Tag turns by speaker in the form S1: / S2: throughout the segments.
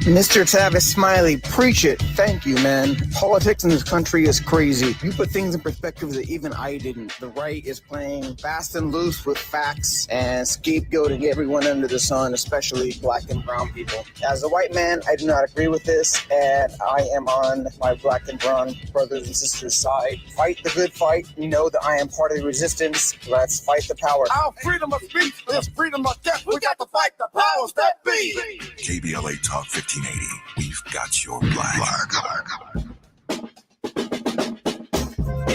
S1: Mr. Tavis Smiley, preach it. Thank you, man. Politics in this country is crazy. You put things in perspective that even I didn't. The right is playing fast and loose with facts and scapegoating everyone under the sun, especially black and brown people. As a white man, I do not agree with this, and I am on my black and brown brothers and sisters' side. Fight the good fight. You know that I am part of the resistance. Let's fight the power.
S2: Our freedom of speech is freedom of death. We got to fight the powers that be.
S3: KBLA Talk 1580. We've got your black.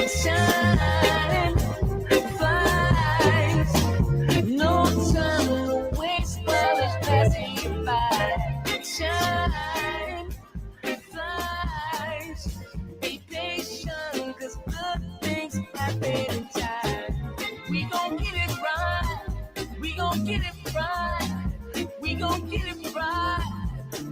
S4: Shine, flies, no time to waste while it's passing you by. Shine, flies, be patient, 'cause good things happen in time. We gon' get it right, we gon' get it right, we gon' get it right.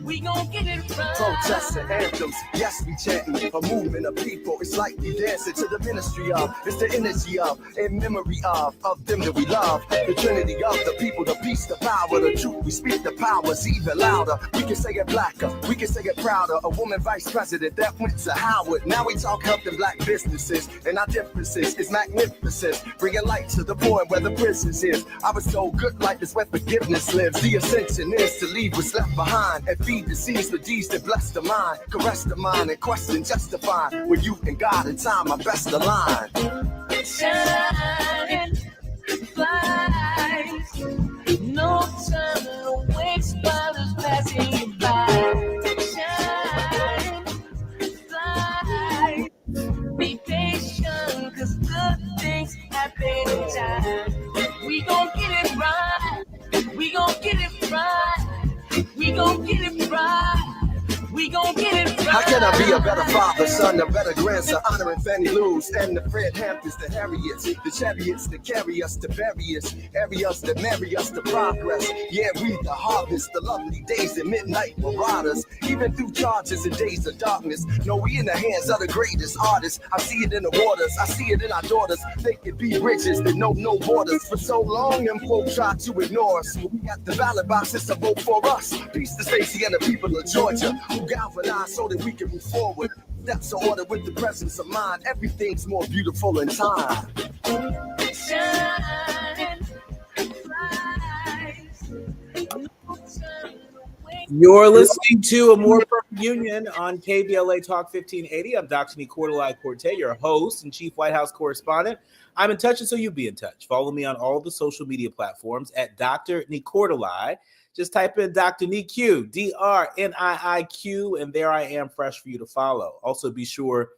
S4: We gon' get it right.
S2: Protests and anthems, yes, we chanting. A movement of people, it's like we dancing to the ministry of. It's the energy of, in memory of them that we love. The trinity of the people, the peace, the power, the truth. We speak the powers even louder. We can say it blacker, we can say it prouder. A woman vice president that went to Howard. Now we talk helping black businesses, and our differences is magnificent. Bringing light to the point where the prisons is. I was so good like this where forgiveness lives. The ascension is to leave what's left behind and feed the seeds for G's that bless the mind, caress the mind, and question justify when you and God and time are best aligned.
S4: Shining, flies, no time to waste while it's passing you by. Shine, flies, be patient, 'cause good things happen in time. We gon' get it right, we gon' get it right. We gon' get it right. We gon' get it right.
S2: How can I be a better father, son, a better grandson, honoring Fannie Lou's and the Fred Hamptons, the Harriets, the chariots that carry us to various areas that marry us to progress. Yeah, we the harvest, the lovely days at midnight marauders, even through charges and days of darkness. No, we in the hands of the greatest artists. I see it in the waters, I see it in our daughters. They could be bridges that know no borders. For so long, them folk try to ignore us. We got the ballot boxes to vote for us. Peace to Stacey and the people of Georgia, who galvanize so that we can move forward. That's the order with the presence of mind. Everything's more beautiful in time.
S4: Shining, flies.
S5: You're listening to A More Perfect Union on KBLA Talk 1580. I'm Dr. Nii-Quartelai Quartey, your host and chief White House correspondent. I'm in touch, and so you be in touch. Follow me on all the social media platforms at Dr. Nii-Quartelai. Just type in Dr. Nii-Q, DRNIIQ, and there I am, fresh for you to follow. Also, be sure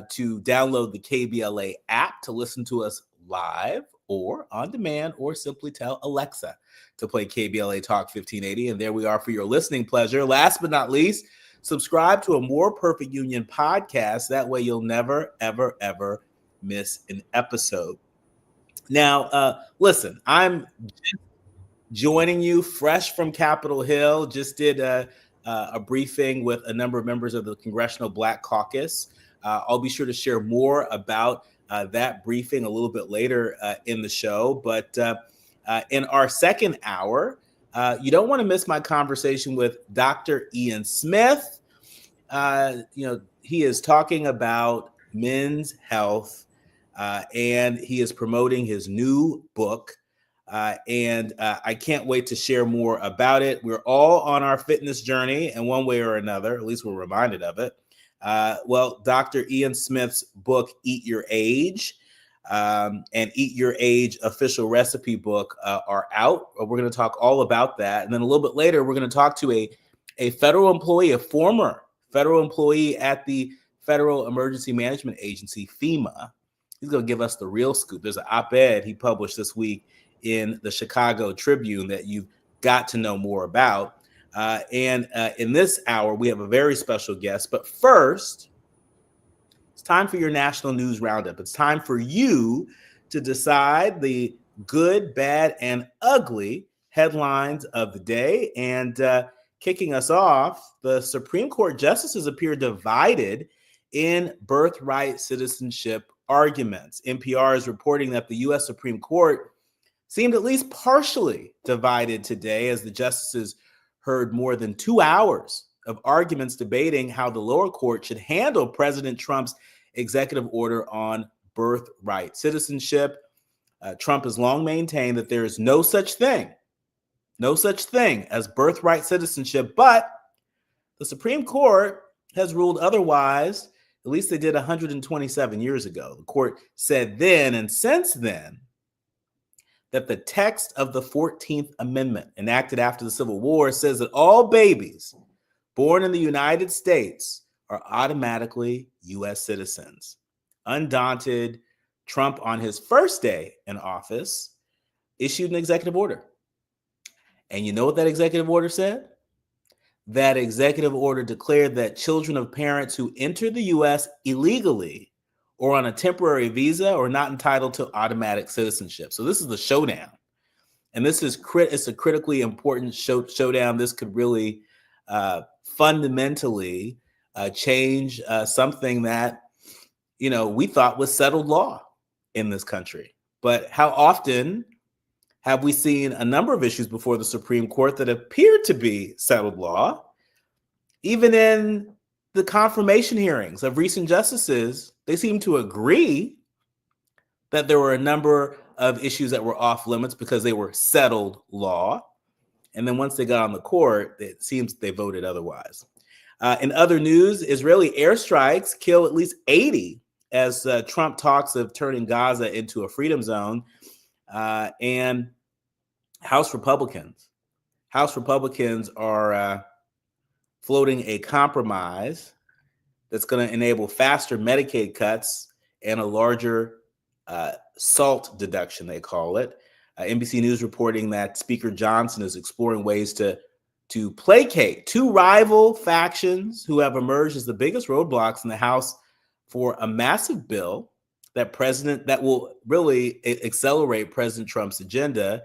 S5: to download the KBLA app to listen to us live or on demand, or simply tell Alexa to play KBLA Talk 1580. And there we are for your listening pleasure. Last but not least, subscribe to A More Perfect Union podcast. That way you'll never, ever, ever miss an episode. Now, listen, I'm joining you fresh from Capitol Hill. Just did a briefing with a number of members of the Congressional Black Caucus. I'll be sure to share more about that briefing a little bit later in the show. But in our second hour, you don't want to miss my conversation with Dr. Ian Smith. He is talking about men's health, and he is promoting his new book. And I can't wait to share more about it. We're all on our fitness journey in one way or another. At least we're reminded of it. Well, Dr. Ian Smith's book, Eat Your Age, and Eat Your Age official recipe book are out. We're going to talk all about that. And then a little bit later, we're going to talk to a federal employee, a former federal employee at the Federal Emergency Management Agency, FEMA. He's going to give us the real scoop. There's an op-ed he published this week in the Chicago Tribune that you've got to know more about. And in this hour, we have a very special guest. But first, it's time for your national news roundup. It's time for you to decide the good, bad, and ugly headlines of the day. And kicking us off, the Supreme Court justices appear divided in birthright citizenship arguments. NPR is reporting that the U.S. Supreme Court seemed at least partially divided today as the justices heard more than 2 hours of arguments debating how the lower court should handle President Trump's executive order on birthright citizenship. Trump has long maintained that there is no such thing as birthright citizenship, but the Supreme Court has ruled otherwise. At least they did 127 years ago. The court said then and since then that the text of the 14th Amendment, enacted after the Civil War, says that all babies born in the United States are automatically U.S. citizens. Undaunted, Trump, on his first day in office, issued an executive order. And you know what that executive order said? That executive order declared that children of parents who enter the U.S. illegally or on a temporary visa are not entitled to automatic citizenship. So this is the showdown. And this is it's a critically important showdown. This could really fundamentally change something that, we thought was settled law in this country. But how often have we seen a number of issues before the Supreme Court that appeared to be settled law? Even in the confirmation hearings of recent justices, they seem to agree that there were a number of issues that were off limits because they were settled law. And then once they got on the court, it seems they voted otherwise. In other news, Israeli airstrikes kill at least 80 as Trump talks of turning Gaza into a freedom zone. And House Republicans are floating a compromise that's going to enable faster Medicaid cuts and a larger SALT deduction, they call it. NBC News reporting that Speaker Johnson is exploring ways to placate two rival factions who have emerged as the biggest roadblocks in the House for a massive bill that will really accelerate President Trump's agenda.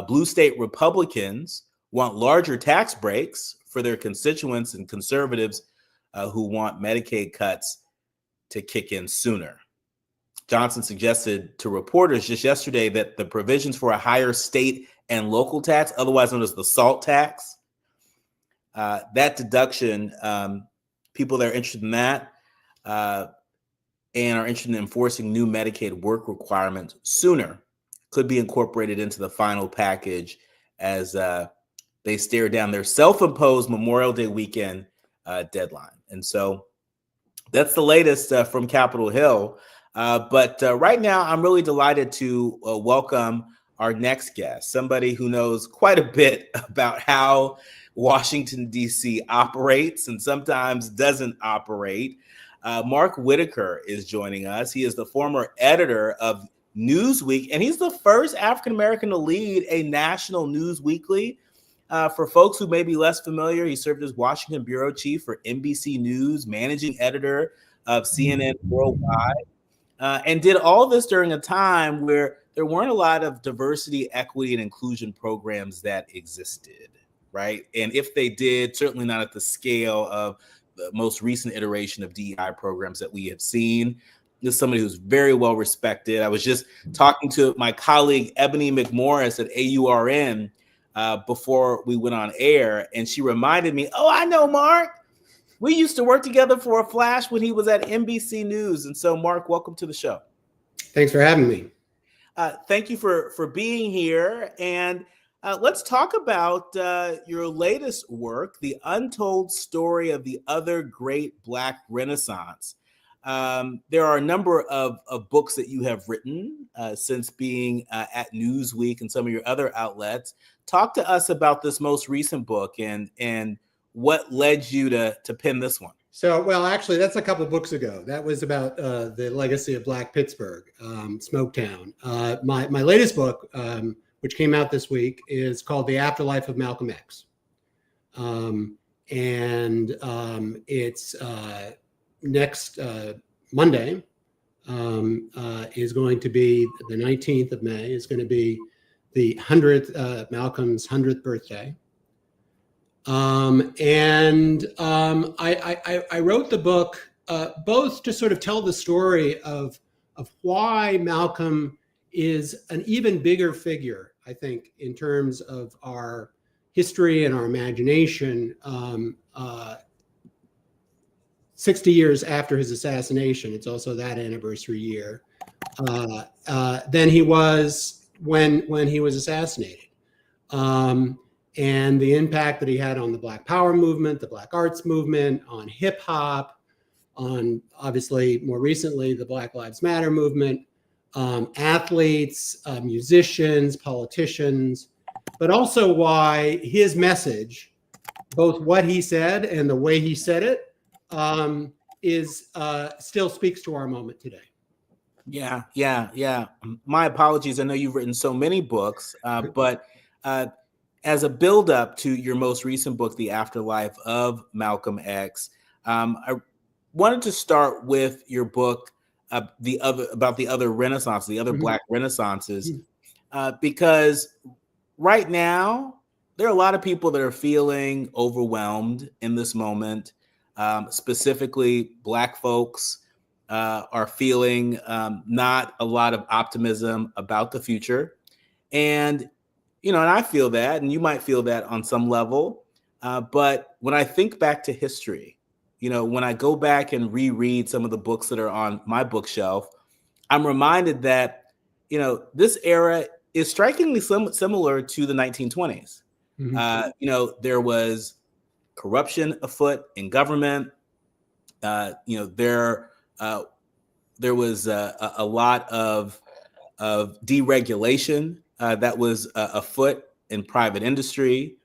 S5: Blue state Republicans want larger tax breaks for their constituents, and conservatives who want Medicaid cuts to kick in sooner. Johnson suggested to reporters just yesterday that the provisions for a higher state and local tax, otherwise known as the SALT tax, that deduction, people that are interested in that and are interested in enforcing new Medicaid work requirements sooner could be incorporated into the final package as they stare down their self-imposed Memorial Day weekend deadline. And so that's the latest from Capitol Hill. But right now, I'm really delighted to welcome our next guest, somebody who knows quite a bit about how Washington, D.C. operates and sometimes doesn't operate. Mark Whitaker is joining us. He is the former editor of Newsweek, and he's the first African-American to lead a national news weekly. For folks who may be less familiar, he served as Washington bureau chief for NBC News, managing editor of CNN Worldwide, and did all this during a time where there weren't a lot of diversity, equity, and inclusion programs that existed, right? And if they did, certainly not at the scale of the most recent iteration of DEI programs that we have seen. This is somebody who's very well respected. I was just talking to my colleague, Ebony McMorris at AURN before we went on air, and she reminded me, oh, I know Mark. We used to work together for a flash when he was at NBC News. And so, Mark, welcome to the show.
S6: Thanks for having me.
S5: Thank you for being here. And let's talk about your latest work, The Untold Story of the Other Great Black Renaissance. There are a number of books that you have written since being at Newsweek and some of your other outlets. Talk to us about this most recent book and what led you to pen this one.
S6: So, well, actually, that's a couple books ago. That was about the legacy of Black Pittsburgh, Smoketown. My latest book, which came out this week, is called The Afterlife of Malcolm X. It's next Monday is going to be the 19th of May. Is going to be the 100th, Malcolm's 100th birthday. I wrote the book both to sort of tell the story of why Malcolm is an even bigger figure, I think, in terms of our history and our imagination, 60 years after his assassination, it's also that anniversary year, than he was when he was assassinated. And the impact that he had on the Black Power movement, the Black Arts movement, on hip hop, on obviously more recently the Black Lives Matter movement, athletes, musicians, politicians, but also why his message, both what he said and the way he said it, is still speaks to our moment today.
S5: Yeah. My apologies. I know you've written so many books, but as a build-up to your most recent book, The Afterlife of Malcolm X, I wanted to start with your book, about the other Renaissance, the other Black Renaissances, because right now there are a lot of people that are feeling overwhelmed in this moment. Specifically, Black folks are feeling not a lot of optimism about the future. And, and I feel that, and you might feel that on some level. But when I think back to history, when I go back and reread some of the books that are on my bookshelf, I'm reminded that, this era is strikingly similar to the 1920s. There was corruption afoot in government. There was a lot of deregulation that was afoot in private industry.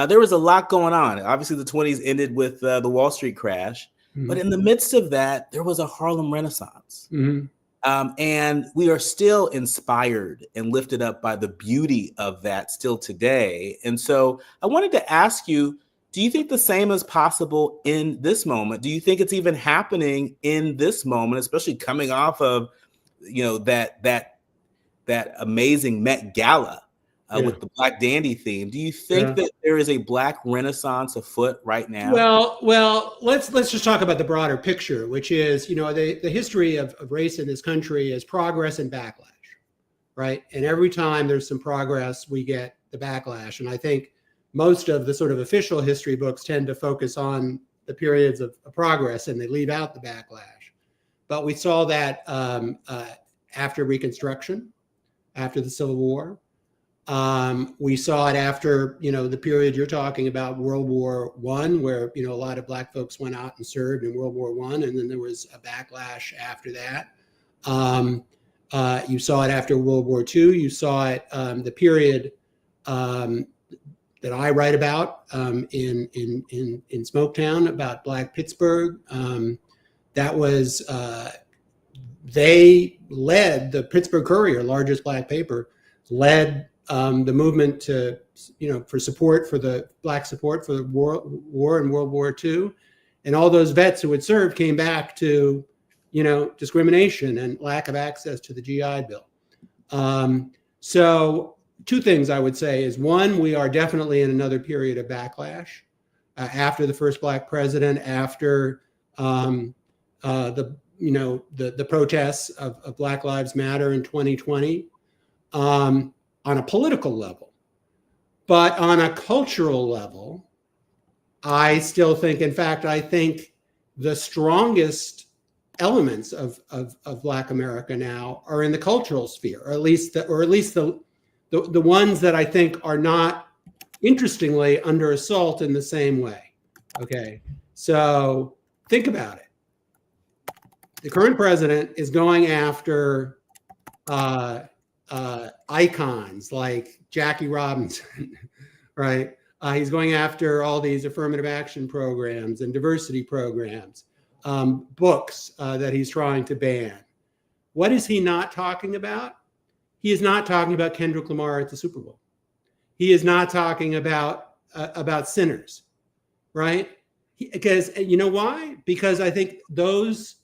S5: There was a lot going on. Obviously, the 20s ended with the Wall Street crash. But in the midst of that, there was a Harlem Renaissance. And we are still inspired and lifted up by the beauty of that still today. And so I wanted to ask you, do you think the same is possible in this moment? Do you think it's even happening in this moment, especially coming off of, that amazing Met Gala with the Black Dandy theme? Do you think that there is a Black Renaissance afoot right now?
S6: Well, let's just talk about the broader picture, which is, the history of race in this country is progress and backlash, right? And every time there's some progress, we get the backlash. And I think most of the sort of official history books tend to focus on the periods of progress and they leave out the backlash. But we saw that after Reconstruction, after the Civil War. We saw it after, the period you're talking about, World War I, where, a lot of Black folks went out and served in World War I, and then there was a backlash after that. You saw it after World War II. You saw it the period that I write about in Smoketown about Black Pittsburgh. That was, they led, the Pittsburgh Courier, largest Black paper, led the movement to, for support for the Black support for the war in World War II. And all those vets who had served came back to, discrimination and lack of access to the GI Bill. So two things I would say is, one, we are definitely in another period of backlash after the first Black president, after the protests of Black Lives Matter in 2020. On a political level, but on a cultural level, I still think, in fact, I think the strongest elements of Black America now are in the cultural sphere, or at least the ones that I think are not, interestingly, under assault in the same way. Okay, so think about it. The current president is going after icons like Jackie Robinson, right? He's going after all these affirmative action programs and diversity programs, books that he's trying to ban. What is he not talking about? He is not talking about Kendrick Lamar at the Super Bowl. He is not talking about sinners, right? Because you know why? Because I think those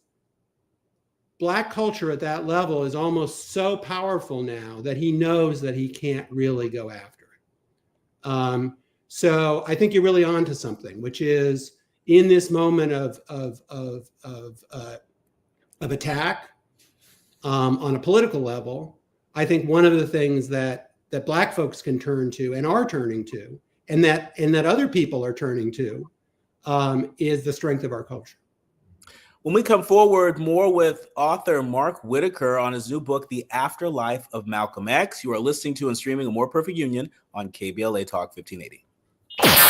S6: Black culture at that level is almost so powerful now that he knows that he can't really go after it. So I think you're really onto something, which is in this moment of attack on a political level. I think one of the things that Black folks can turn to and are turning to and that other people are turning to, is the strength of our culture.
S5: When we come forward, more with author Mark Whitaker on his new book, The Afterlife of Malcolm X. You are listening to and streaming A More Perfect Union on KBLA Talk 1580.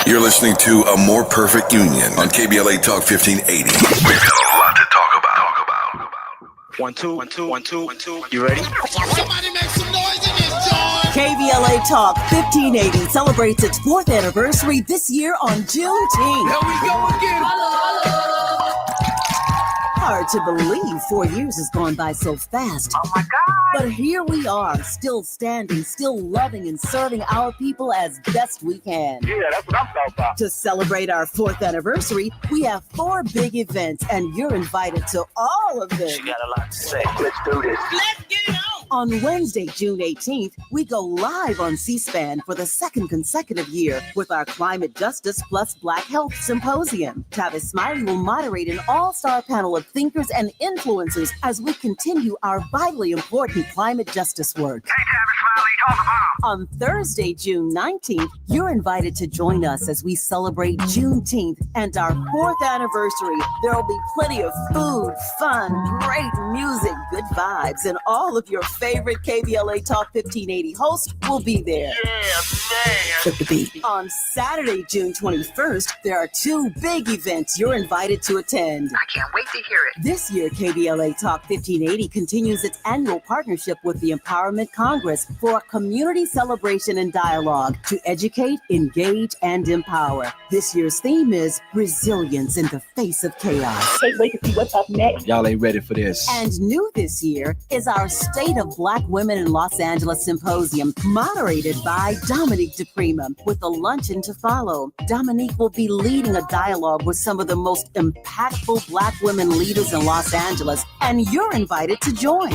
S3: You're listening to A More Perfect Union on KBLA Talk 1580. We've got a lot to talk about.
S1: 1 2 1 2 1 2 1 2. You ready?
S7: Somebody make some noise in this joint.
S8: KBLA Talk 1580 celebrates its 4th anniversary this year on Juneteenth.
S7: Here we go again.
S8: Hard to believe 4 years has gone by so fast.
S9: Oh my God.
S8: But here we are, still standing, still loving and serving our people as best we can.
S9: Yeah, that's what I'm talking about.
S8: To celebrate our 4th anniversary, we have 4 big events, and you're invited to all of them.
S9: She got a lot to say. Let's do this.
S7: Let's get it on.
S8: On Wednesday, June 18th, we go live on C-SPAN for the 2nd consecutive year with our Climate Justice Plus Black Health Symposium. Tavis Smiley will moderate an all-star panel of thinkers and influencers as we continue our vitally important climate justice work.
S9: Hey, Tavis Smiley, talk about.
S8: On Thursday, June 19th, you're invited to join us as we celebrate Juneteenth and our 4th anniversary. There will be plenty of food, fun, great music, good vibes, and all of your favorite KBLA Talk 1580 hosts will be there.
S9: Yeah, man.
S8: With the beat. On Saturday, June 21st, there are 2 big events you're invited to attend.
S9: I can't wait to hear it.
S8: This year, KBLA Talk 1580 continues its annual partnership with the Empowerment Congress for a community celebration and dialogue to educate, engage, and empower. This year's theme is resilience in the face of chaos.
S9: Can't wait to see what's up next.
S1: Y'all ain't ready for this.
S8: And new this year is our State of Black Women in Los Angeles Symposium, moderated by Dominique DePrima, with a luncheon to follow. Dominique will be leading a dialogue with some of the most impactful Black women leaders in Los Angeles, and you're invited to join.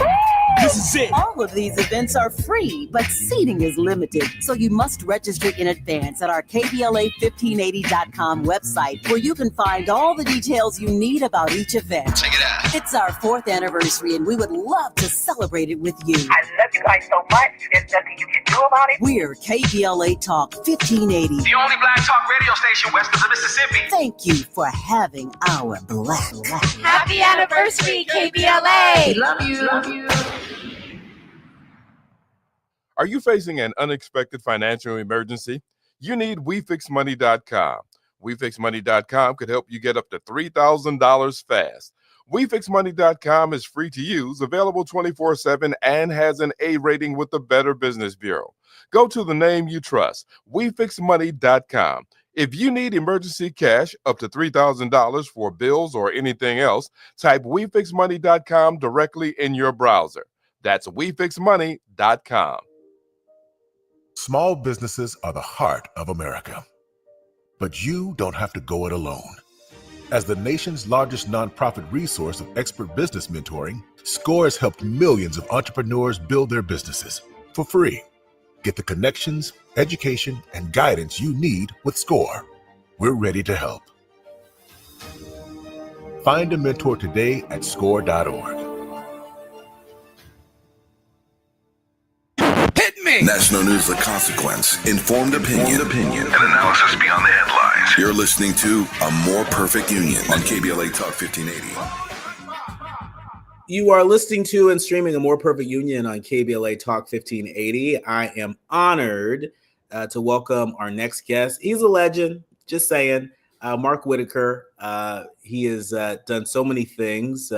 S7: This is it.
S8: All of these events are free, but seating is limited, so you must register in advance at our KBLA1580.com website, where you can find all the details you need about each event.
S3: Check it out.
S8: It's our 4th anniversary, and we would love to celebrate it with you.
S9: I love you guys so much. There's nothing you can do about it.
S8: We're KBLA Talk 1580.
S9: The only black talk radio station west of the Mississippi.
S8: Thank you for having our black.
S10: Happy anniversary, KBLA!
S9: Love you. Love you.
S11: Are you facing an unexpected financial emergency? You need WeFixMoney.com. WeFixMoney.com could help you get up to $3,000 fast. WeFixMoney.com is free to use, available 24/7, and has an A rating with the Better Business Bureau. Go to the name you trust, WeFixMoney.com. If you need emergency cash up to $3,000 for bills or anything else, type WeFixMoney.com directly in your browser. That's WeFixMoney.com.
S3: Small businesses are the heart of America. But you don't have to go it alone. As the nation's largest nonprofit resource of expert business mentoring, SCORE has helped millions of entrepreneurs build their businesses for free. Get the connections, education, and guidance you need with SCORE. We're ready to help. Find a mentor today at score.org.
S7: Hit me.
S3: National news of consequence, informed opinion, and analysis beyond the headlines. You're listening to A More Perfect Union on KBLA Talk 1580.
S5: You are listening to and streaming A More Perfect Union on KBLA Talk 1580. I am honored to welcome our next guest. He's a legend, just saying. Mark Whitaker. He has done so many things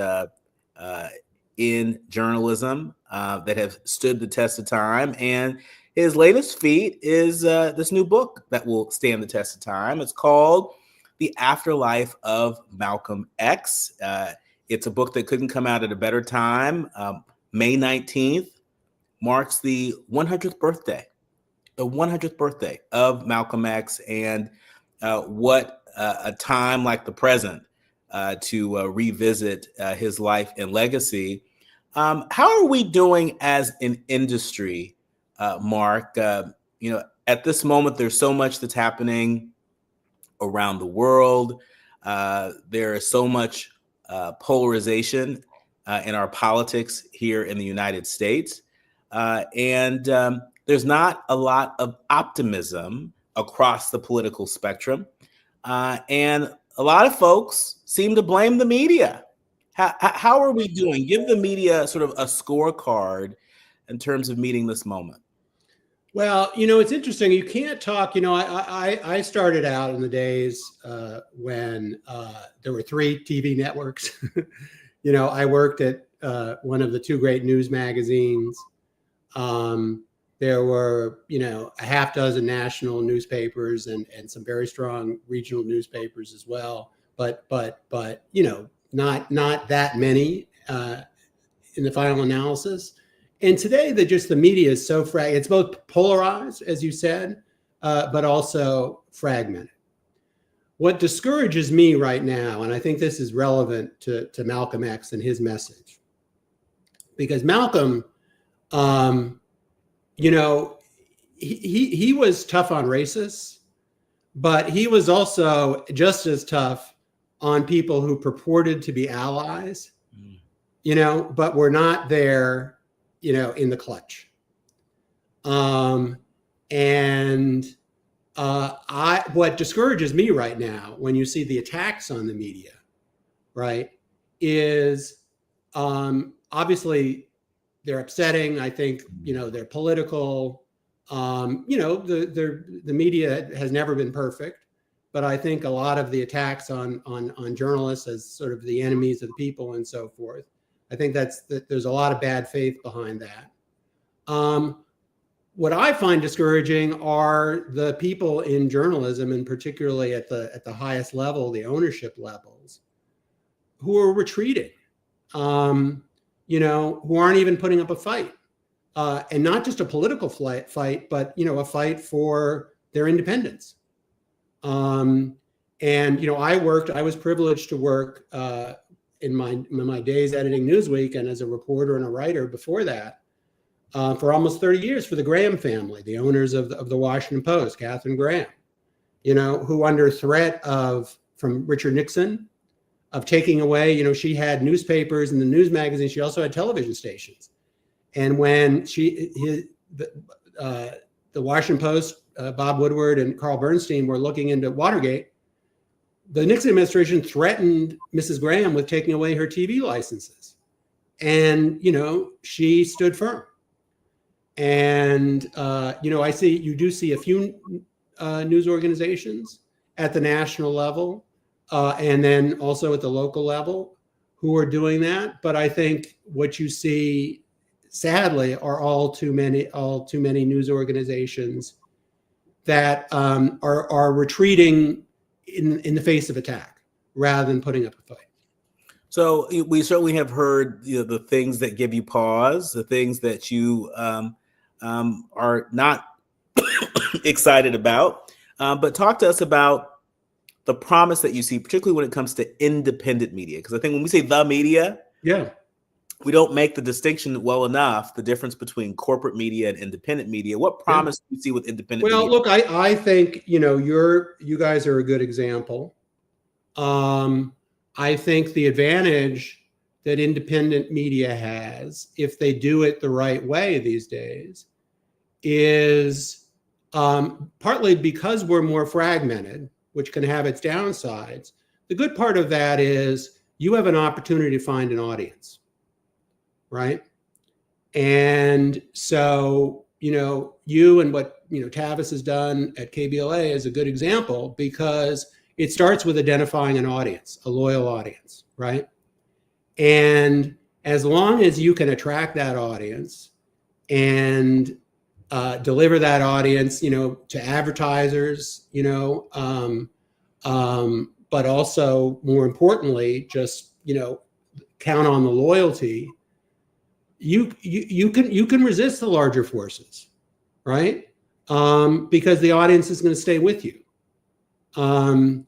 S5: in journalism that have stood the test of time. And his latest feat is this new book that will stand the test of time. It's called The Afterlife of Malcolm X. It's a book that couldn't come out at a better time. May 19th marks the 100th birthday of Malcolm X, and what a time like the present to revisit his life and legacy. How are we doing as an industry, Mark? At this moment, there's so much that's happening around the world. There is so much polarization in our politics here in the United States. And there's not a lot of optimism across the political spectrum. And a lot of folks seem to blame the media. How are we doing? Give the media sort of a scorecard in terms of meeting this moment.
S6: Well, it's interesting. You can't talk. I started out in the days when there were 3 TV networks. I worked at one of the 2 great news magazines. There were, a half dozen national newspapers and some very strong regional newspapers as well. But not that many in the final analysis. And today, the media is so fragmented. It's both polarized, as you said, but also fragmented. What discourages me right now, and I think this is relevant to Malcolm X and his message, because Malcolm, he was tough on racists, but he was also just as tough on people who purported to be allies, but were not there, in the clutch. What discourages me right now when you see the attacks on the media, right, is obviously they're upsetting. I think, they're political. The media has never been perfect, but I think a lot of the attacks on journalists as sort of the enemies of the people and so forth, I think there's a lot of bad faith behind that. What I find discouraging are the people in journalism, and particularly at the highest level, the ownership levels, who are retreating, who aren't even putting up a fight, and not just a political fight, but a fight for their independence. I was privileged to work in my days editing Newsweek and as a reporter and a writer before that for almost 30 years for the Graham family, the owners of the Washington Post, Katharine Graham, who under threat from Richard Nixon of taking away, she had newspapers and the news magazines. She also had television stations. And when the Washington Post, Bob Woodward and Carl Bernstein were looking into Watergate, the Nixon administration threatened Mrs. Graham with taking away her TV licenses. And, she stood firm. And, you do see a few news organizations at the national level and then also at the local level who are doing that. But I think what you see, sadly, are all too many news organizations that are retreating in the face of attack rather than putting up a fight.
S5: So we certainly have heard the things that give you pause, the things that you are not excited about. But talk to us about the promise that you see, particularly when it comes to independent media. Because I think when we say the media, we don't make the distinction well enough, the difference between corporate media and independent media. What promise do you see with independent media?
S6: Well, look, I think, you guys are a good example. I think the advantage that independent media has, if they do it the right way these days, is partly because we're more fragmented, which can have its downsides. The good part of that is you have an opportunity to find an audience, right? And so, you and what, Tavis has done at KBLA is a good example, because it starts with identifying an audience, a loyal audience, right? And as long as you can attract that audience and deliver that audience, to advertisers, but also more importantly, just, count on the loyalty, you can resist the larger forces, right? Because the audience is going to stay with you. To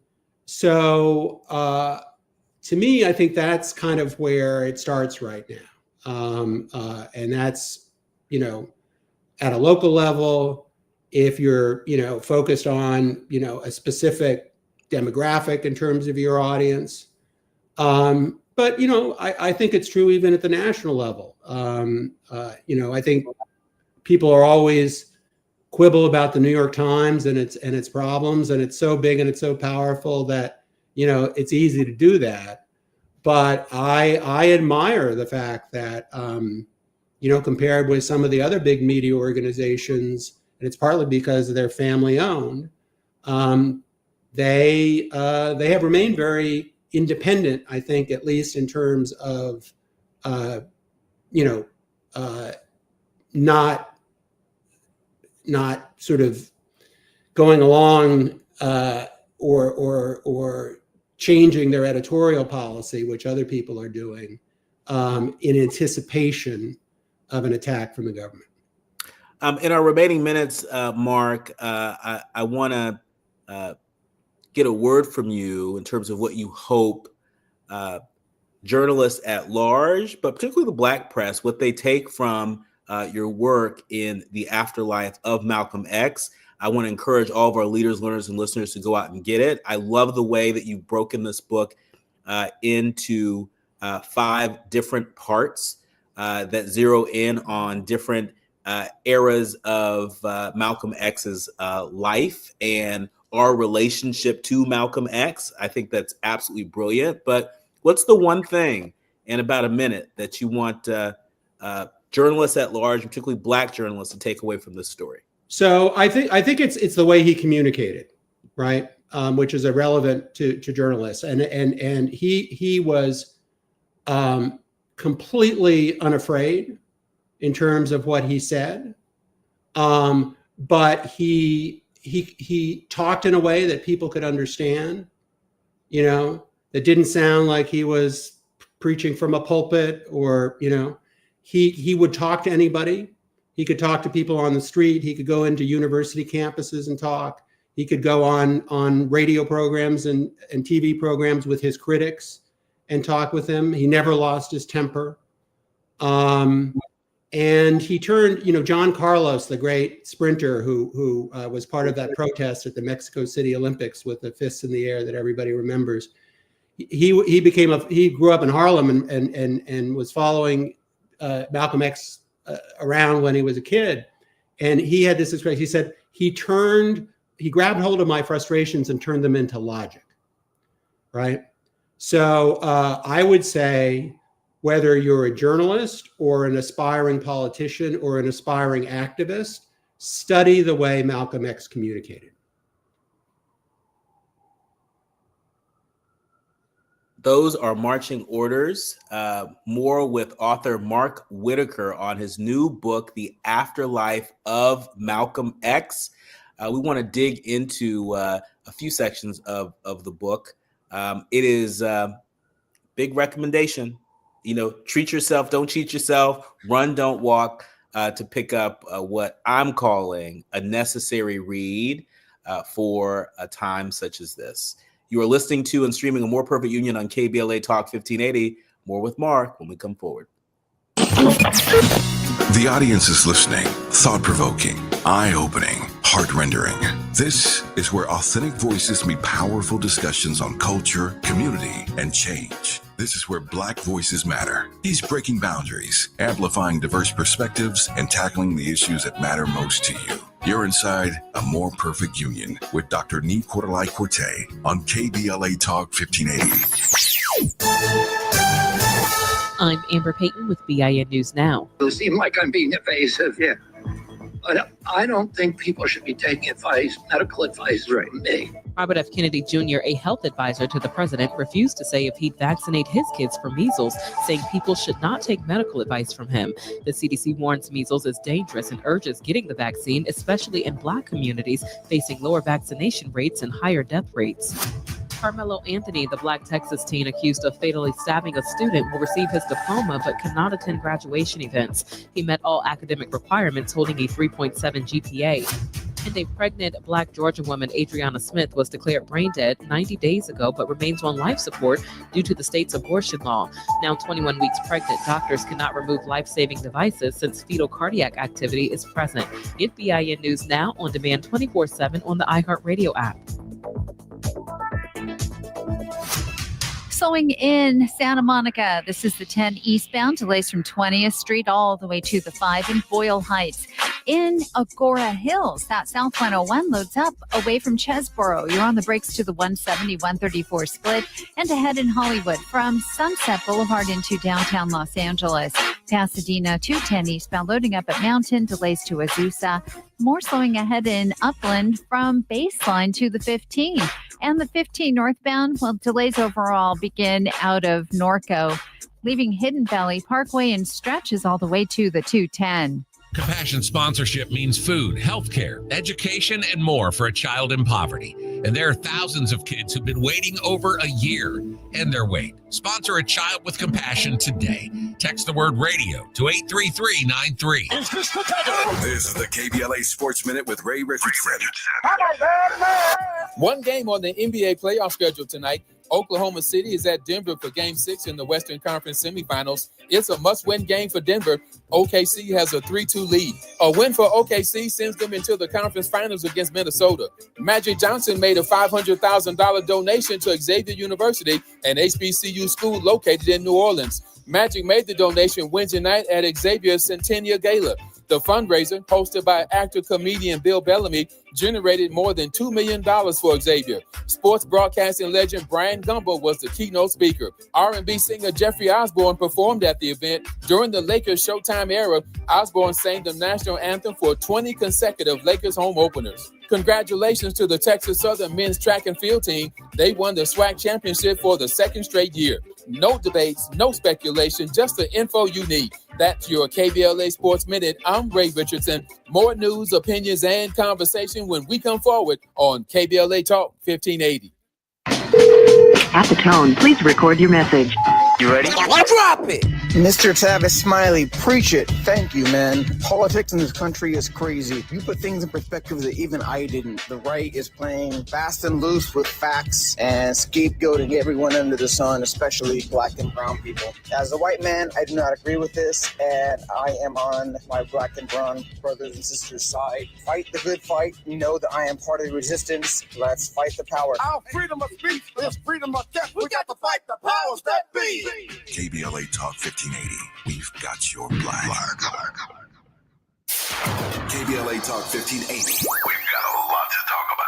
S6: me, I think that's kind of where it starts right now. And that's, at a local level, if you're, focused on, a specific demographic in terms of your audience. But, I think it's true even at the national level. I think people are always quibble about the New York Times and its problems, and it's so big and it's so powerful that, you know, it's easy to do that. But I admire the fact that, you know, compared with some of the other big media organizations, and it's partly because they're family owned, they have remained very independent, I think, at least in terms of, you know, not sort of going along or changing their editorial policy, which other people are doing, in anticipation of an attack from the government.
S5: In our remaining minutes, Mark, I want to get a word from you in terms of what you hope journalists at large, but particularly the Black press, what they take from your work in the afterlife of Malcolm X. I want to encourage all of our leaders, learners, and listeners to go out and get it. I love the way that you've broken this book into 5 different parts that zero in on different eras of Malcolm X's life and our relationship to Malcolm X. I think that's absolutely brilliant. But what's the one thing in about a minute that you want journalists at large, particularly Black journalists, to take away from this story?
S6: So I think it's the way he communicated, right? Which is irrelevant to journalists, and he was completely unafraid in terms of what he said, but he talked in a way that people could understand, you know, that didn't sound like he was preaching from a pulpit, or, you know, he would talk to anybody. He could talk to people on the street. He could go into university campuses and talk. He could go on radio programs and TV programs with his critics and talk with them. He never lost his temper. And he turned, you know, John Carlos, the great sprinter who was part of that protest at the Mexico City Olympics with the fists in the air that everybody remembers. He grew up in Harlem and was following Malcolm X around when he was a kid. And he had this expression. He said, he grabbed hold of my frustrations and turned them into logic, right? So I would say, whether you're a journalist or an aspiring politician or an aspiring activist, study the way Malcolm X communicated.
S5: Those are marching orders. More with author Mark Whitaker on his new book, The Afterlife of Malcolm X. We want to dig into a few sections of the book. It is a big recommendation. You know, treat yourself, don't cheat yourself, run, don't walk, to pick up what I'm calling a necessary read for a time such as this. You are listening to and streaming A More Perfect Union on KBLA Talk 1580. More with Mark when we come forward.
S12: The audience is listening. Thought-provoking, eye-opening, heart-rendering. This is where authentic voices meet powerful discussions on culture, community, and change. This is where Black voices matter. He's breaking boundaries, amplifying diverse perspectives, and tackling the issues that matter most to you. You're inside A More Perfect Union with Dr. Nii-Quartelai Quartey on KBLA Talk 1580.
S13: I'm Amber Payton with BIN News Now.
S14: It seems like I'm being evasive. Yeah. But I don't think people should be taking advice, medical advice from me.
S13: Robert F. Kennedy Jr., a health advisor to the president, refused to say if he'd vaccinate his kids for measles, saying people should not take medical advice from him. The CDC warns measles is dangerous and urges getting the vaccine, especially in Black communities facing lower vaccination rates and higher death rates. Carmelo Anthony, the Black Texas teen accused of fatally stabbing a student, will receive his diploma but cannot attend graduation events. He met all academic requirements, holding a 3.7 GPA. And a pregnant Black Georgia woman, Adriana Smith, was declared brain dead 90 days ago but remains on life support due to the state's abortion law. Now 21 weeks pregnant, doctors cannot remove life-saving devices since fetal cardiac activity is present. Get BIN News Now on demand 24/7 on the iHeartRadio app.
S15: Slowing in Santa Monica. This is the 10 eastbound, delays from 20th Street all the way to the 5 in Boyle Heights. in Agora Hills. That South 101 loads up away from Chesboro. You're on the brakes to the 170, 134 split and ahead in Hollywood from Sunset Boulevard into downtown Los Angeles. Pasadena 210 eastbound loading up at Mountain, delays to Azusa. More slowing ahead in Upland from Baseline to the 15. And the 15 northbound, well, delays overall begin out of Norco, leaving Hidden Valley Parkway and stretches all the way to the 210.
S16: Compassion sponsorship means food, healthcare, education, and more for a child in poverty. And there are thousands of kids who've been waiting over a year. End their wait. Sponsor a child with compassion today. Text the word radio to 83393.
S12: This is the KBLA Sports Minute with Ray Richardson.
S17: One game on the NBA playoff schedule tonight. Oklahoma City is at Denver for Game 6 in the Western Conference semifinals. It's a must-win game for Denver. OKC has a 3-2 lead. A win for OKC sends them into the conference finals against Minnesota. Magic Johnson made a $500,000 donation to Xavier University, an HBCU school located in New Orleans. Magic made the donation Wednesday night at Xavier's Centennial Gala. The fundraiser, hosted by actor-comedian Bill Bellamy, generated more than $2 million for Xavier. Sports broadcasting legend Brian Gumbo was the keynote speaker. R&B singer Jeffrey Osborne performed at the event. During the Lakers Showtime era, Osborne sang the national anthem for 20 consecutive Lakers home openers. Congratulations to the Texas Southern men's track and field team. They won the SWAC championship for the second straight year. No debates, no speculation, just the info you need. That's your KBLA Sports Minute. I'm Ray Richardson. More news, opinions, and conversation when we come forward on KBLA Talk 1580.
S9: At the tone, please record your message.
S1: You ready?
S17: Drop it!
S1: Mr. Tavis Smiley, preach it. Thank you, man. Politics in this country is crazy. You put things in perspective that even I didn't. The right is playing fast and loose with facts and scapegoating everyone under the sun, especially black and brown people. As a white man, I do not agree with this, and I am on my black and brown brothers and sisters' side. Fight the good fight. You know that I am part of the resistance. Let's fight the power.
S7: Our freedom of speech is freedom of death. We got to fight the powers that be.
S12: KBLA Talk 1580. We've got your black. KBLA Talk 1580. We've got a lot to talk about.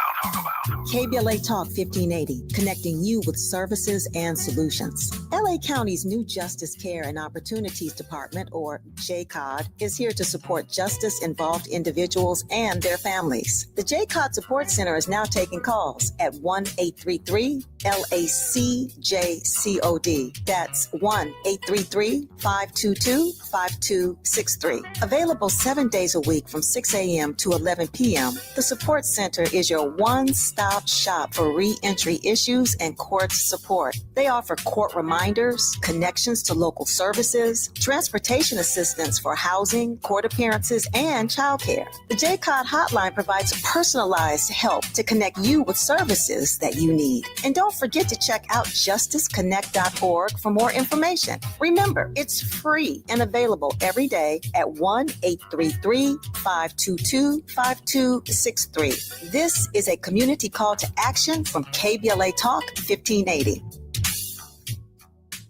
S8: KBLA Talk 1580, connecting you with services and solutions. LA County's new Justice Care and Opportunities Department, or JCOD, is here to support justice-involved individuals and their families. The JCOD Support Center is now taking calls at 1-833-LACJCOD. That's 1-833-522-5263. Available 7 days a week from 6 a.m. to 11 p.m., the Support Center is your one-stop shop for re-entry issues and court support. They offer court reminders, connections to local services, transportation assistance for housing, court appearances, and childcare. The JCOD hotline provides personalized help to connect you with services that you need. And don't forget to check out justiceconnect.org for more information. Remember, it's free and available every day at 1-833-522-5263. This is a community call to action from KBLA Talk 1580.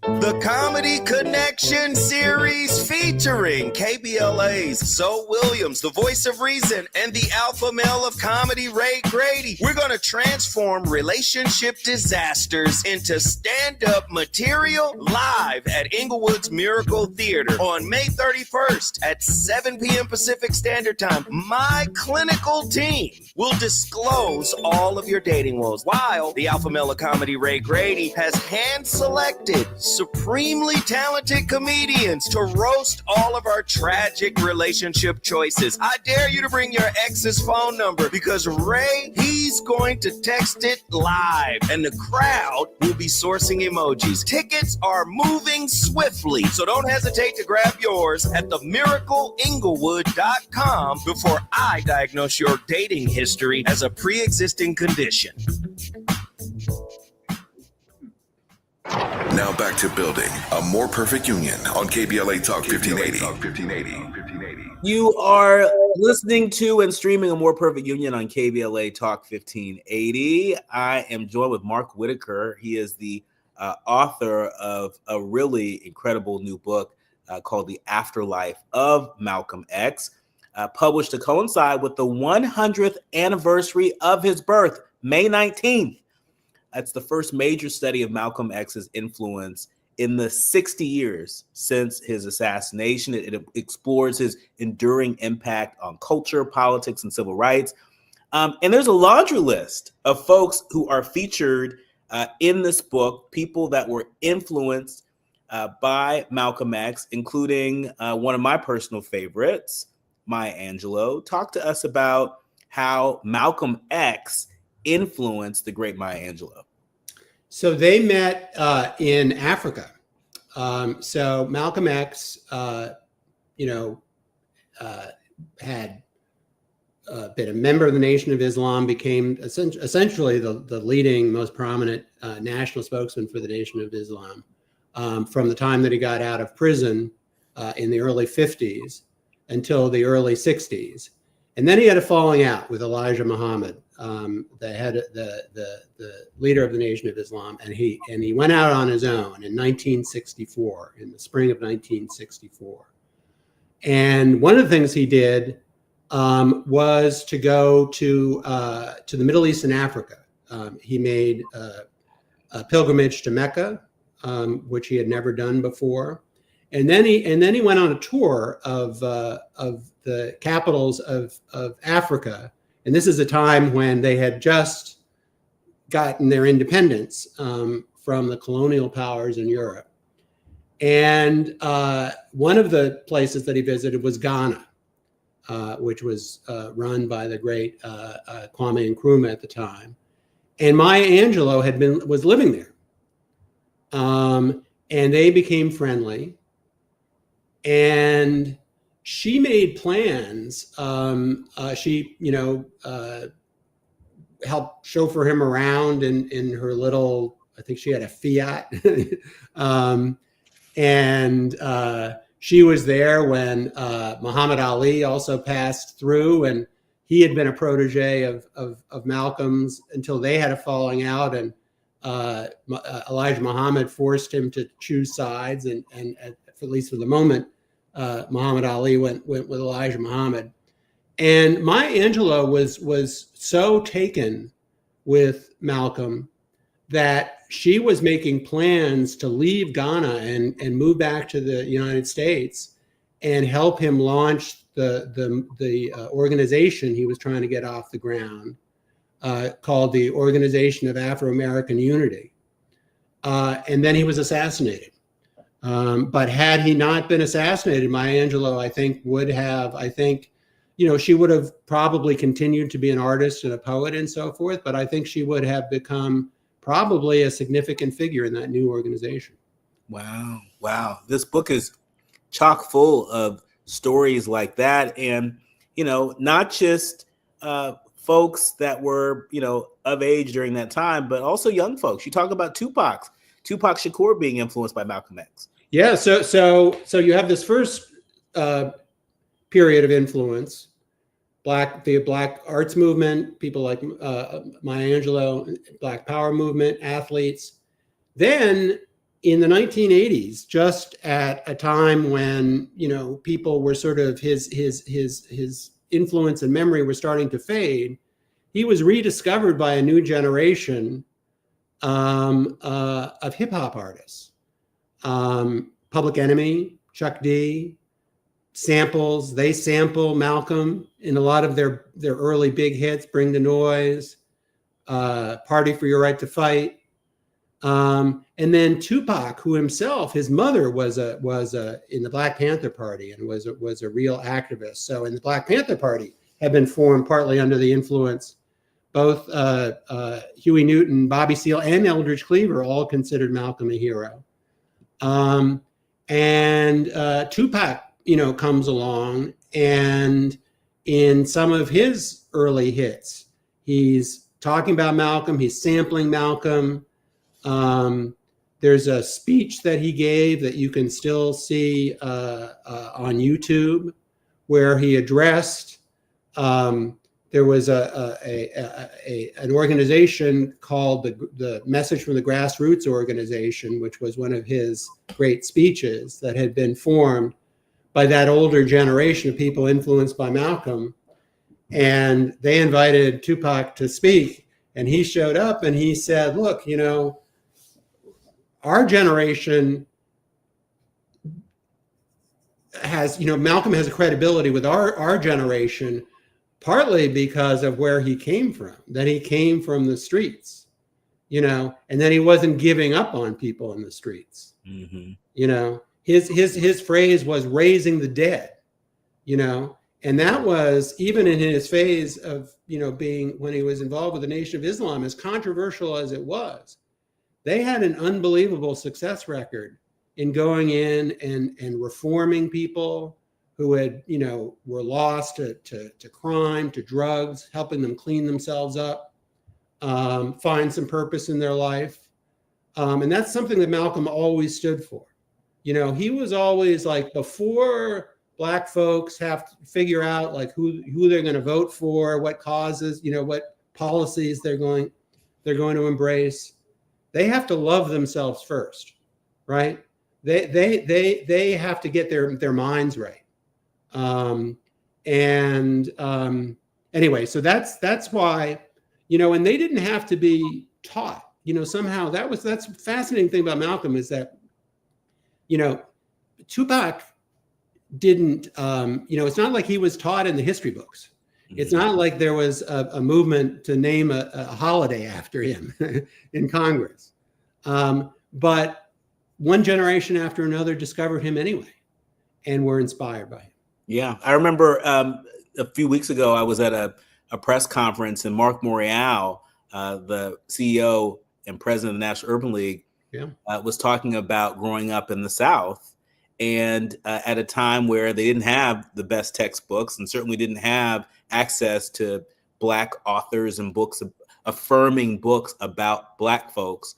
S18: The Comedy Connection series featuring KBLA's Zoe Williams, the voice of reason, and the alpha male of comedy, Ray Grady. We're going to transform relationship disasters into stand-up material live at Inglewood's Miracle Theater on May 31st at 7 p.m. Pacific Standard Time. My clinical team will disclose all of your dating woes, while the alpha male of comedy, Ray Grady, has hand-selected supremely talented comedians to roast all of our tragic relationship choices. I dare you to bring your ex's phone number, because Ray, he's going to text it live, and the crowd will be sourcing emojis. Tickets are moving swiftly, so don't hesitate to grab yours at themiracleinglewood.com before I diagnose your dating history as a pre-existing condition.
S12: Now back to building a more perfect union on KBLA Talk 1580.
S5: You are listening to and streaming A More Perfect Union on KBLA Talk 1580. I am joined with Mark Whitaker. He is the author of a really incredible new book called The Afterlife of Malcolm X. published to coincide with the 100th anniversary of his birth, May 19th. That's the first major study of Malcolm X's influence in the 60 years since his assassination. It explores his enduring impact on culture, politics, and civil rights. And there's a laundry list of folks who are featured in this book, people that were influenced by Malcolm X, including one of my personal favorites, Maya Angelou. Talk to us about how Malcolm X influenced the great Maya Angelou.
S6: So they met in Africa. So Malcolm X, had been a member of the Nation of Islam, became essentially the leading, most prominent national spokesman for the Nation of Islam from the time that he got out of prison in the early 50s until the early 60s. And then he had a falling out with Elijah Muhammad, the leader of the Nation of Islam, and he went out on his own in 1964, in the spring of 1964. And one of the things he did was to go to the Middle East and Africa. He made a pilgrimage to Mecca, which he had never done before, and then he went on a tour of the capitals of Africa. And this is a time when they had just gotten their independence from the colonial powers in Europe. And one of the places that he visited was Ghana, which was run by the great Kwame Nkrumah at the time. And Maya Angelou was living there. And they became friendly. And she made plans. She helped chauffeur him around in her little, I think she had a Fiat. And she was there when Muhammad Ali also passed through, and he had been a protege of Malcolm's until they had a falling out, and Elijah Muhammad forced him to choose sides, and at least for the moment, Muhammad Ali went with Elijah Muhammad. And Maya Angelou was so taken with Malcolm that she was making plans to leave Ghana and move back to the United States and help him launch the organization he was trying to get off the ground, called the Organization of Afro-American Unity. And then he was assassinated. But had he not been assassinated, Maya Angelou, I think, she would have probably continued to be an artist and a poet and so forth, but I think she would have become probably a significant figure in that new organization.
S5: Wow. This book is chock full of stories like that. And, not just folks that were, of age during that time, but also young folks. You talk about Tupac Shakur being influenced by Malcolm X.
S6: Yeah. So you have this first period of influence, the Black arts movement, people like Maya Angelou, Black Power movement, athletes. Then in the 1980s, just at a time when people were sort of his influence and memory were starting to fade, he was rediscovered by a new generation of hip hop artists. Public Enemy, Chuck D, they sample Malcolm in a lot of their early big hits, Bring the Noise, Party for Your Right to Fight. And then Tupac, who himself, his mother was in the Black Panther Party and was a real activist. So in the Black Panther Party had been formed partly under the influence, both Huey Newton, Bobby Seale, and Eldridge Cleaver all considered Malcolm a hero. And Tupac, comes along, and in some of his early hits, he's talking about Malcolm, he's sampling Malcolm. There's a speech that he gave that you can still see on YouTube, where he addressed, there was an organization called the Message from the Grassroots Organization, which was one of his great speeches that had been formed by that older generation of people influenced by Malcolm. And they invited Tupac to speak. And he showed up and he said, look, you know, our generation has, you know, Malcolm has a credibility with our generation, partly because of where he came from, that he came from the streets, you know, and then he wasn't giving up on people in the streets.
S5: Mm-hmm.
S6: You know, his phrase was raising the dead, you know, and that was even in his phase of, you know, being when he was involved with the Nation of Islam, as controversial as it was, they had an unbelievable success record in going in and reforming people who had, you know, were lost to crime, to drugs, helping them clean themselves up, find some purpose in their life. And that's something that Malcolm always stood for. You know, he was always like, before Black folks have to figure out like who they're going to vote for, what causes, you know, what policies they're going to embrace, they have to love themselves first, right? They have to get their minds right. Anyway, so that's why, you know, and they didn't have to be taught, you know, somehow that's the fascinating thing about Malcolm is that, you know, Tupac didn't, you know, it's not like he was taught in the history books. It's not like there was a movement to name a holiday after him in Congress. But one generation after another discovered him anyway and were inspired by him.
S5: Yeah, I remember a few weeks ago, I was at a press conference and Mark Morial, the CEO and president of the National Urban League, was talking about growing up in the South and at a time where they didn't have the best textbooks and certainly didn't have access to Black authors and books, affirming books about Black folks.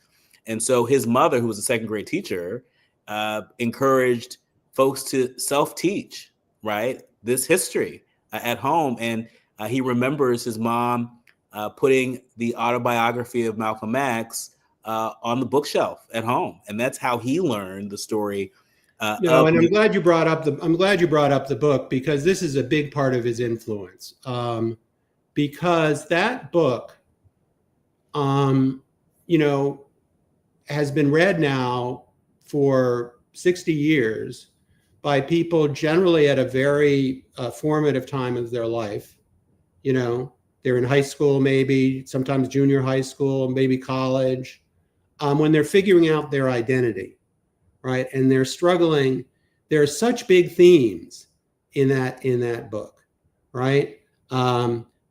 S5: And so his mother, who was a second grade teacher, encouraged folks to self-teach, right, this history at home. And he remembers his mom putting the autobiography of Malcolm X on the bookshelf at home, and that's how he learned the story.
S6: And I'm glad you brought up the book, because this is a big part of his influence. Because that book, you know, has been read now for 60 years by people generally at a very formative time of their life. You know, they're in high school, maybe sometimes junior high school, maybe college, when they're figuring out their identity, right? And they're struggling. There are such big themes in that book, right?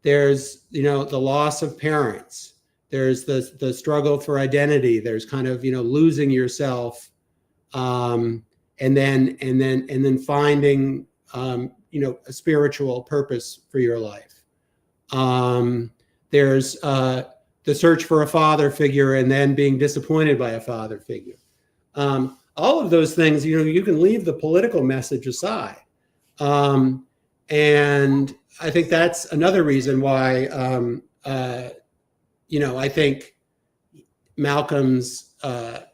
S6: There's, you know, the loss of parents. There's the struggle for identity. There's kind of, you know, losing yourself, and then finding, you know, a spiritual purpose for your life. There's the search for a father figure, and then being disappointed by a father figure. All of those things, you know, you can leave the political message aside, and I think that's another reason why. You know, I think Malcolm's has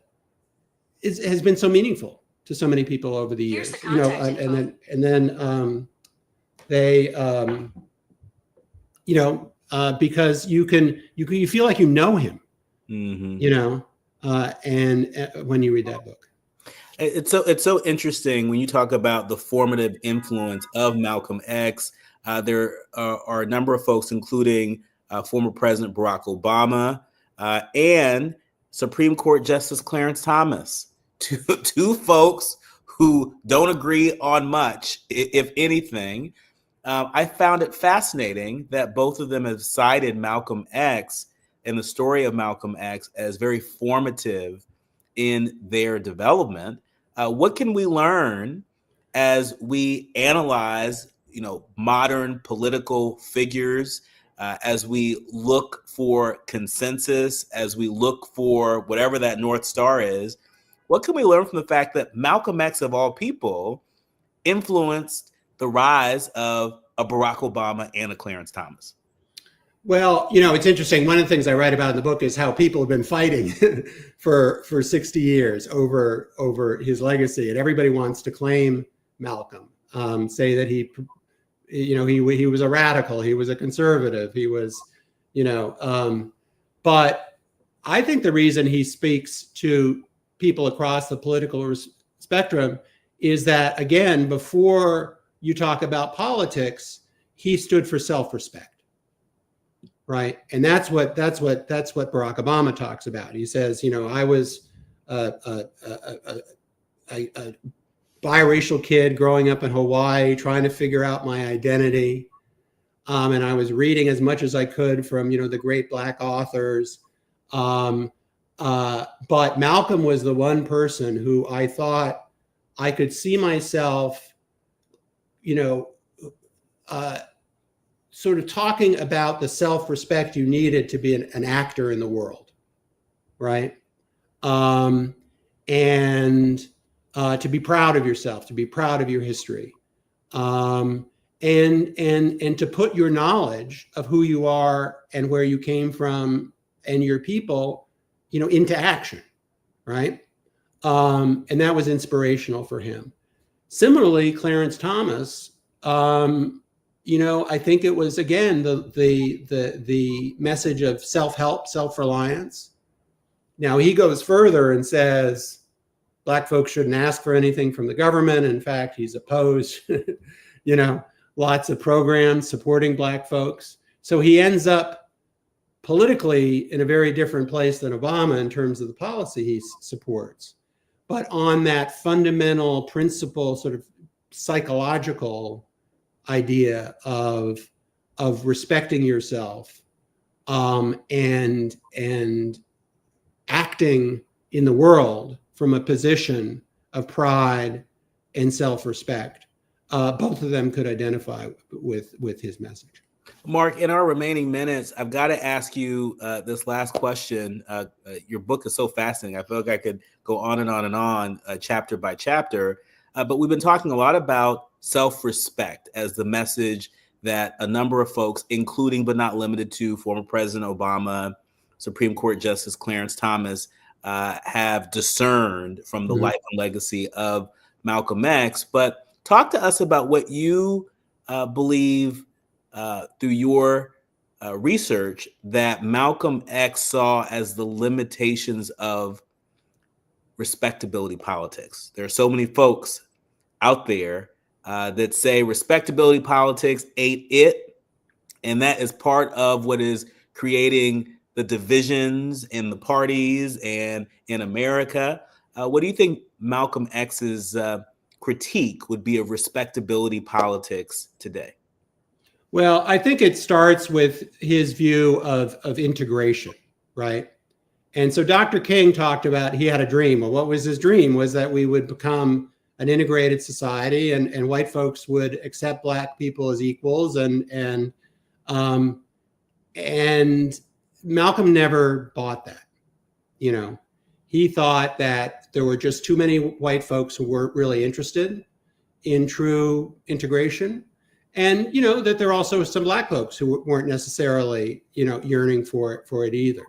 S6: been so meaningful to so many people over the years. You know, and then they, you know, because you feel like you know him, you know, and when you read that book.
S5: It's so interesting when you talk about the formative influence of Malcolm X. There are a number of folks, including former President Barack Obama and Supreme Court Justice Clarence Thomas, two folks who don't agree on much, if anything. I found it fascinating that both of them have cited Malcolm X and the story of Malcolm X as very formative in their development. What can we learn as we analyze, you know, modern political figures, as we look for consensus, as we look for whatever that North Star is? What can we learn from the fact that Malcolm X, of all people, influenced the rise of a Barack Obama and a Clarence Thomas?
S6: Well, you know, it's interesting. One of the things I write about in the book is how people have been fighting for 60 years over his legacy, and everybody wants to claim Malcolm. say that he was a radical, he was a conservative, he was, but I think the reason he speaks to people across the political spectrum is that, again, before you talk about politics, he stood for self-respect, right? And that's what Barack Obama talks about. He says, I was a biracial kid growing up in Hawaii, trying to figure out my identity. And I was reading as much as I could from, the great Black authors. But Malcolm was the one person who I thought I could see myself, sort of talking about the self-respect you needed to be an actor in the world, right? And to be proud of yourself, to be proud of your history, and to put your knowledge of who you are and where you came from and your people, into action, right? And that was inspirational for him. Similarly, Clarence Thomas, I think it was, again, the message of self-help, self-reliance. Now he goes further and says Black folks shouldn't ask for anything from the government. In fact, he's opposed, lots of programs supporting Black folks. So he ends up politically in a very different place than Obama in terms of the policy he supports. But on that fundamental principle, sort of psychological idea of respecting yourself, and acting in the world from a position of pride and self-respect, both of them could identify with his message.
S5: Mark, in our remaining minutes, I've got to ask you this last question. Your book is so fascinating. I feel like I could go on and on and on, chapter by chapter. But we've been talking a lot about self-respect as the message that a number of folks, including but not limited to former President Obama, Supreme Court Justice Clarence Thomas, have discerned from the life and legacy of Malcolm X. But talk to us about what you believe through your research that Malcolm X saw as the limitations of respectability politics. There are so many folks out there that say respectability politics ain't it, and that is part of what is creating the divisions in the parties and in America. What do you think Malcolm X's critique would be of respectability politics today?
S6: Well, I think it starts with his view of integration, right? And so Dr. King talked about, he had a dream. Well, what was his dream? Was that we would become an integrated society and white folks would accept Black people as equals. And Malcolm never bought that. He thought that there were just too many white folks who weren't really interested in true integration. And, that there are also some Black folks who weren't necessarily, yearning for it either.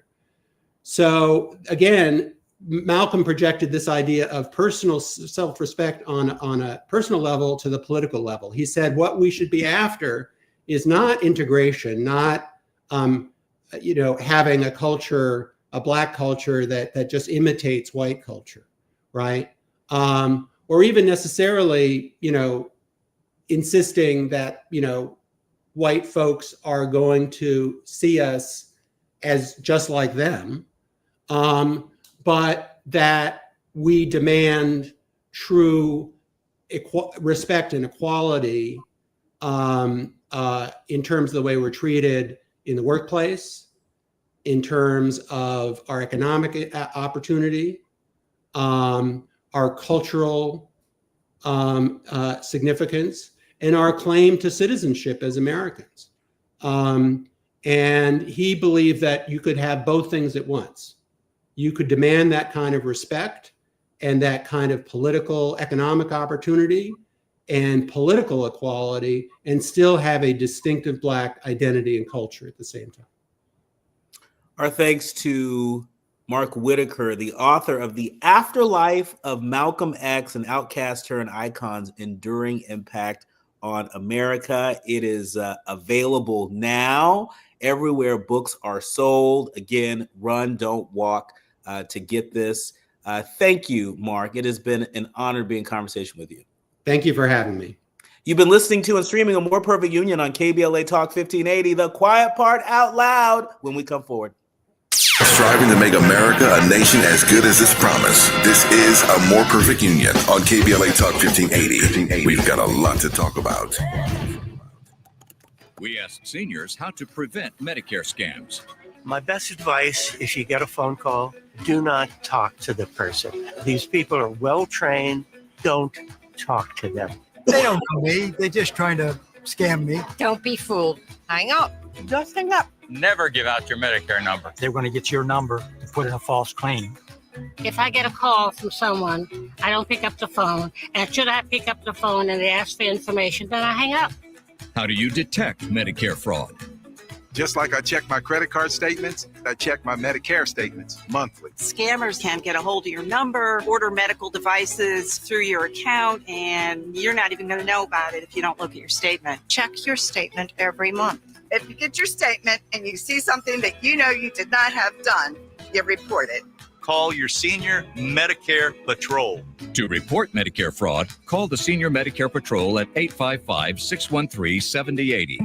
S6: So again, Malcolm projected this idea of personal self-respect on a personal level to the political level. He said what we should be after is not integration, not, having a culture, a Black culture that just imitates white culture, right? Or even necessarily, insisting that, white folks are going to see us as just like them, but that we demand true respect and equality in terms of the way we're treated in the workplace, in terms of our economic opportunity, our cultural significance, and our claim to citizenship as Americans. And he believed that you could have both things at once. You could demand that kind of respect and that kind of political, economic opportunity and political equality and still have a distinctive Black identity and culture at the same time.
S5: Our thanks to Mark Whitaker, the author of The Afterlife of Malcolm X, an Outcast Turned Icon's Enduring Impact on America. It is available now everywhere books are sold. Again, run, don't walk to get this. Thank you, Mark. It has been an honor to be in conversation with you.
S6: Thank you for having me.
S5: You've been listening to and streaming A More Perfect Union on KBLA Talk 1580, the quiet part out loud when we come forward.
S12: Striving to make America a nation as good as its promise. This is A More Perfect Union on KBLA Talk 1580. We've got a lot to talk about.
S19: We ask seniors how to prevent Medicare scams.
S20: My best advice, if you get a phone call, do not talk to the person. These people are well trained. Don't talk to them.
S21: They don't know me. They're just trying to scam me.
S22: Don't be fooled. Hang up. Just hang up.
S23: Never give out your Medicare number.
S21: They're going to get your number and put in a false claim.
S24: If I get a call from someone, I don't pick up the phone. And should I pick up the phone and they ask for information, then I hang up.
S19: How do you detect Medicare fraud?
S25: Just like I check my credit card statements, I check my Medicare statements monthly.
S26: Scammers can get a hold of your number, order medical devices through your account, and you're not even going to know about it if you don't look at your statement.
S22: Check your statement every month.
S27: If you get your statement and you see something that you know you did not have done, you report it.
S23: Call your senior Medicare Patrol.
S19: To report Medicare fraud, call the Senior Medicare Patrol at 855-613-7080.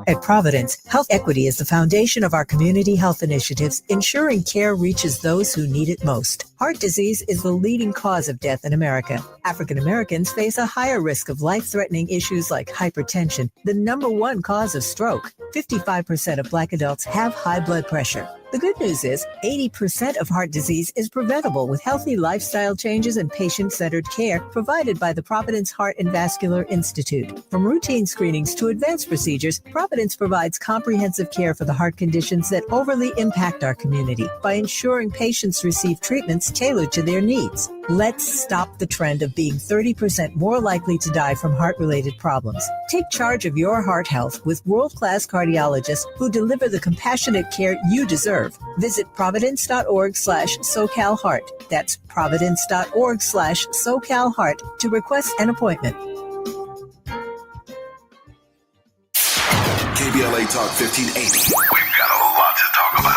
S28: At Providence, health equity is the foundation of our community health initiatives, ensuring care reaches those who need it most. Heart disease is the leading cause of death in America. African Americans face a higher risk of life-threatening issues like hypertension, the number one cause of stroke. 55% of Black adults have high blood pressure. The good news is 80% of heart disease is preventable with healthy lifestyle changes and patient-centered care provided by the Providence Heart and Vascular Institute. From routine screenings to advanced procedures, Providence provides comprehensive care for the heart conditions that overly impact our community by ensuring patients receive treatments tailored to their needs. Let's stop the trend of being 30% more likely to die from heart-related problems. Take charge of your heart health with world-class cardiologists who deliver the compassionate care you deserve. Visit providence.org/SoCalHeart. That's providence.org/SoCalHeart to request an appointment.
S12: KBLA Talk 1580. We've got a lot to talk about.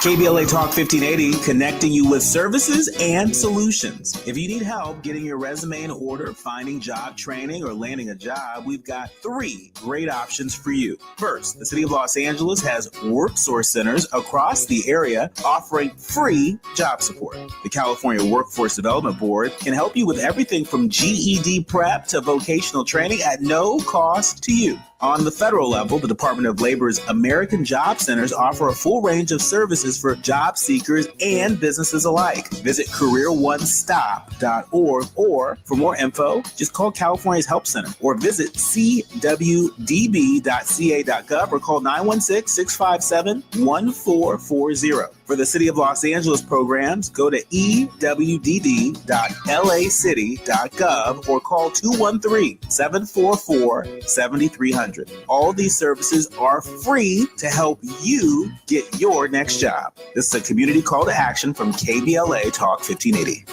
S5: KBLA Talk 1580, connecting you with services and solutions. If you need help getting your resume in order, finding job training, or landing a job, we've got 3 great options for you. First, the City of Los Angeles has WorkSource centers across the area offering free job support. The California Workforce Development Board can help you with everything from GED prep to vocational training at no cost to you. On the federal level, the Department of Labor's American Job Centers offer a full range of services for job seekers and businesses alike. Visit careeronestop.org, or for more info, just call California's Help Center or visit cwdb.ca.gov or call 916-657-1440. For the City of Los Angeles programs, go to ewdd.lacity.gov or call 213-744-7300. All these services are free to help you get your next job. This is a community call to action from KBLA Talk 1580.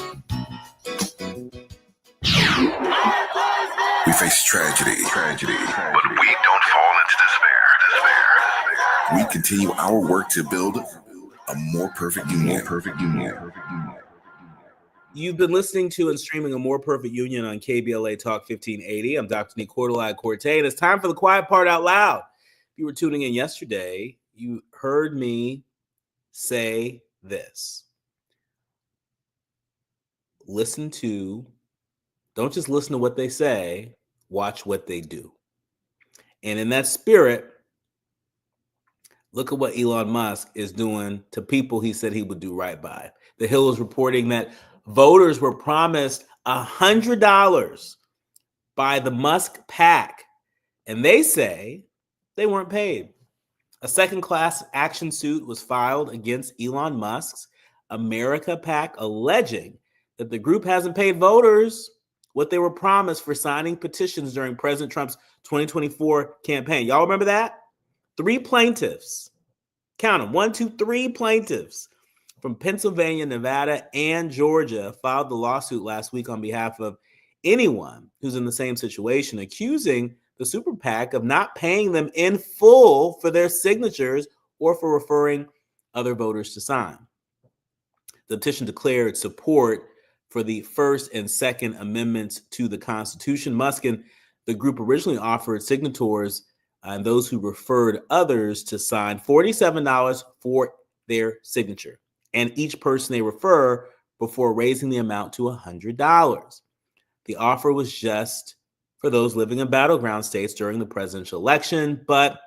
S12: We face tragedy, but we don't fall into despair. We continue our work to build a more perfect union.
S5: You've been listening to and streaming A More Perfect Union on KBLA Talk 1580. I'm Dr. Nii-Quartelai Quartey, and it's time for the quiet part out loud. If you were tuning in yesterday, you heard me say this. Don't just listen to what they say, watch what they do. And in that spirit, look at what Elon Musk is doing to people he said he would do right by. The Hill is reporting that voters were promised $100 by the Musk PAC, and they say they weren't paid. A second-class action suit was filed against Elon Musk's America PAC, alleging that the group hasn't paid voters what they were promised for signing petitions during President Trump's 2024 campaign. Y'all remember that? 3 plaintiffs, count them, 1, 2, 3 plaintiffs from Pennsylvania, Nevada, and Georgia filed the lawsuit last week on behalf of anyone who's in the same situation, accusing the super PAC of not paying them in full for their signatures or for referring other voters to sign. The petition declared support for the First and Second Amendments to the Constitution. Musk and the group originally offered signatories and those who referred others to sign $47 for their signature, and each person they refer before raising the amount to $100. The offer was just for those living in battleground states during the presidential election, but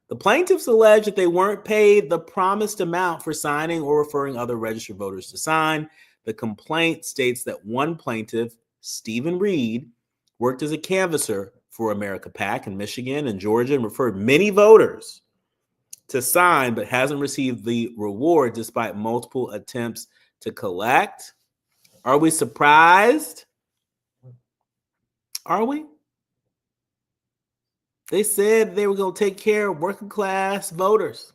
S5: the plaintiffs allege that they weren't paid the promised amount for signing or referring other registered voters to sign. The complaint states that one plaintiff, Stephen Reed, worked as a canvasser for America PAC in Michigan and Georgia and referred many voters to sign, but hasn't received the reward despite multiple attempts to collect. Are we surprised? Are we? They said they were going to take care of working class voters.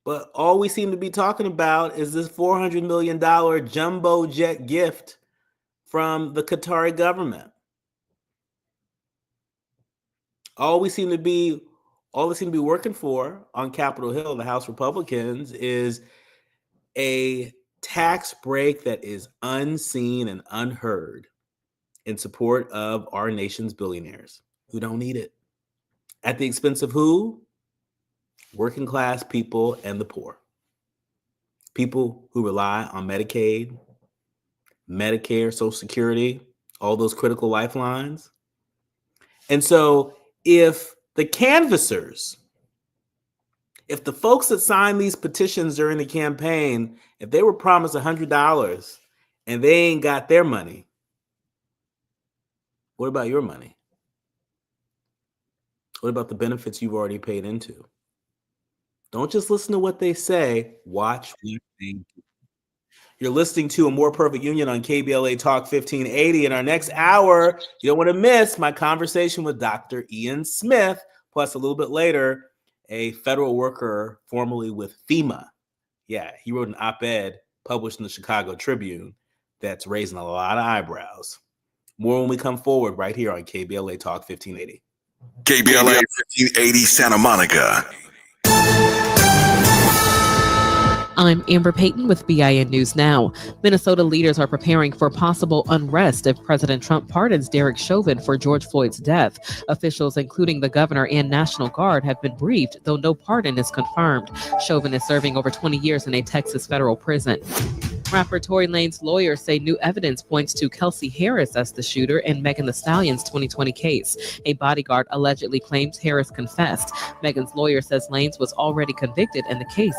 S5: But all we seem to be talking about is this $400 million jumbo jet gift from the Qatari government. All they seem to be working for on Capitol Hill, the House Republicans, is a tax break that is unseen and unheard in support of our nation's billionaires who don't need it. At the expense of who? Working class people and the poor. People who rely on Medicaid, Medicare, Social Security, all those critical lifelines. And so if the canvassers, if the folks that signed these petitions during the campaign, if they were promised $100 and they ain't got their money, what about your money? What about the benefits you've already paid into? Don't just listen to what they say. Watch what they do. You're listening to A More Perfect Union on KBLA Talk 1580. In our next hour, you don't want to miss my conversation with Dr. Ian Smith, plus a little bit later, a federal worker formerly with FEMA. Yeah, he wrote an op-ed published in the Chicago Tribune that's raising a lot of eyebrows. More when we come forward right here on KBLA Talk 1580.
S12: KBLA 1580 Santa Monica.
S2: I'm Amber Payton with BIN News Now. Minnesota leaders are preparing for possible unrest if President Trump pardons Derek Chauvin for George Floyd's death. Officials, including the governor and National Guard, have been briefed, though no pardon is confirmed. Chauvin is serving over 20 years in a Texas federal prison. Rapper Tory Lanez lawyers say new evidence points to Kelsey Harris as the shooter in Megan Thee Stallion's 2020 case. A bodyguard allegedly claims Harris confessed. Megan's lawyer says Lanez was already convicted and the case